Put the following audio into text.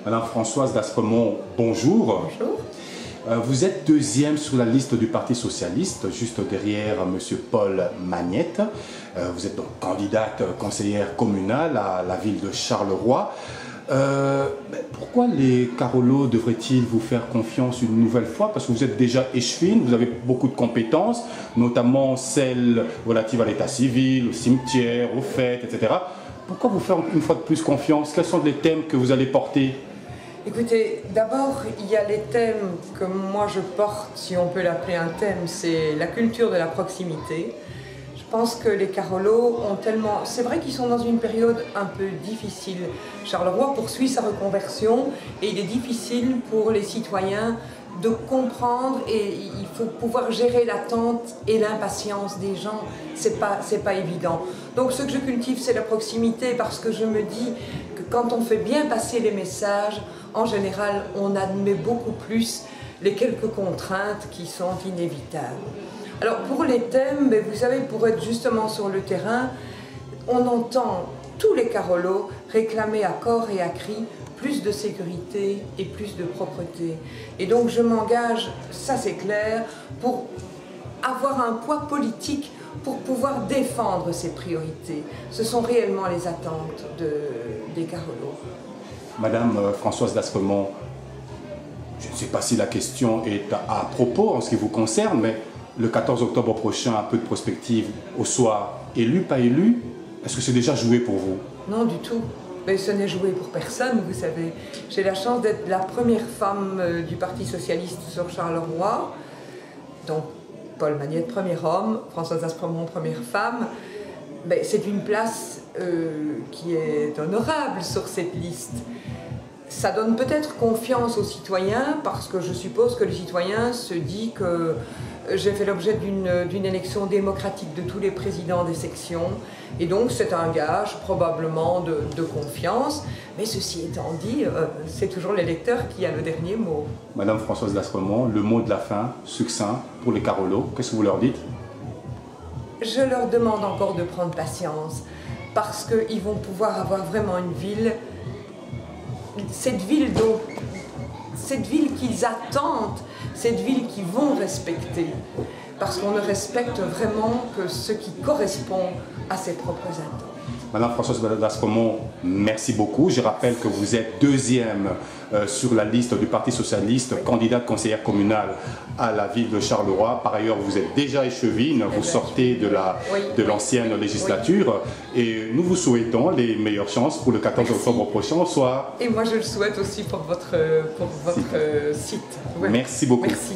Madame Françoise d'Aspremont, bonjour. Bonjour. Vous êtes deuxième sur la liste du Parti Socialiste, juste derrière M. Paul Magnette. Vous êtes donc candidate conseillère communale à la ville de Charleroi. Pourquoi les Carolos devraient-ils vous faire confiance une nouvelle fois? Parce que vous êtes déjà échevine, vous avez beaucoup de compétences, notamment celles relatives à l'état civil, au cimetière, aux fêtes, etc. Pourquoi vous faire une fois de plus confiance? Quels sont les thèmes que vous allez porter? Écoutez, d'abord, il y a les thèmes que moi je porte, si on peut l'appeler un thème, c'est la culture de la proximité. Je pense que les Carolos ont tellement... C'est vrai qu'ils sont dans une période un peu difficile. Charleroi poursuit sa reconversion et il est difficile pour les citoyens de comprendre et il faut pouvoir gérer l'attente et l'impatience des gens. C'est pas évident. Donc ce que je cultive, c'est la proximité parce que je me dis que quand on fait bien passer les messages, en général, on admet beaucoup plus les quelques contraintes qui sont inévitables. Alors pour les thèmes, vous savez, pour être justement sur le terrain, on entend tous les Carolos réclamer à corps et à cri plus de sécurité et plus de propreté. Et donc je m'engage, ça c'est clair, pour avoir un poids politique pour pouvoir défendre ces priorités. Ce sont réellement les attentes des Carolos. Madame Françoise d'Aspremont, je ne sais pas si la question est à propos en ce qui vous concerne, mais le 14 octobre prochain, un peu de prospective au soir, élu, pas élu, est-ce que c'est déjà joué pour vous? Non, du tout. Mais ce n'est joué pour personne, vous savez. J'ai la chance d'être la première femme du Parti Socialiste sur Charleroi. Donc, Paul Magnette, premier homme, Françoise d'Aspremont, première femme. C'est une place qui est honorable sur cette liste. Ça donne peut-être confiance aux citoyens, parce que je suppose que le citoyen se dit que j'ai fait l'objet d'une élection démocratique de tous les présidents des sections, et donc c'est un gage probablement de confiance. Mais ceci étant dit, c'est toujours l'électeur qui a le dernier mot. Madame Françoise d'Aspremont, le mot de la fin, succinct, pour les Carolos, qu'est-ce que vous leur dites? Je leur demande encore de prendre patience, parce qu'ils vont pouvoir avoir vraiment une ville, cette ville qu'ils attendent, cette ville qu'ils vont respecter, parce qu'on ne respecte vraiment que ce qui correspond à ses propres attentes. Madame Françoise d'Aspremont, merci beaucoup. Je rappelle que vous êtes deuxième sur la liste du Parti Socialiste, candidate conseillère communale à la ville de Charleroi. Par ailleurs, vous êtes déjà échevine, vous sortez de l'ancienne législature. Et nous vous souhaitons les meilleures chances pour le 14 octobre prochain au soir. Et moi, je le souhaite aussi pour votre site. Ouais. Merci beaucoup. Merci.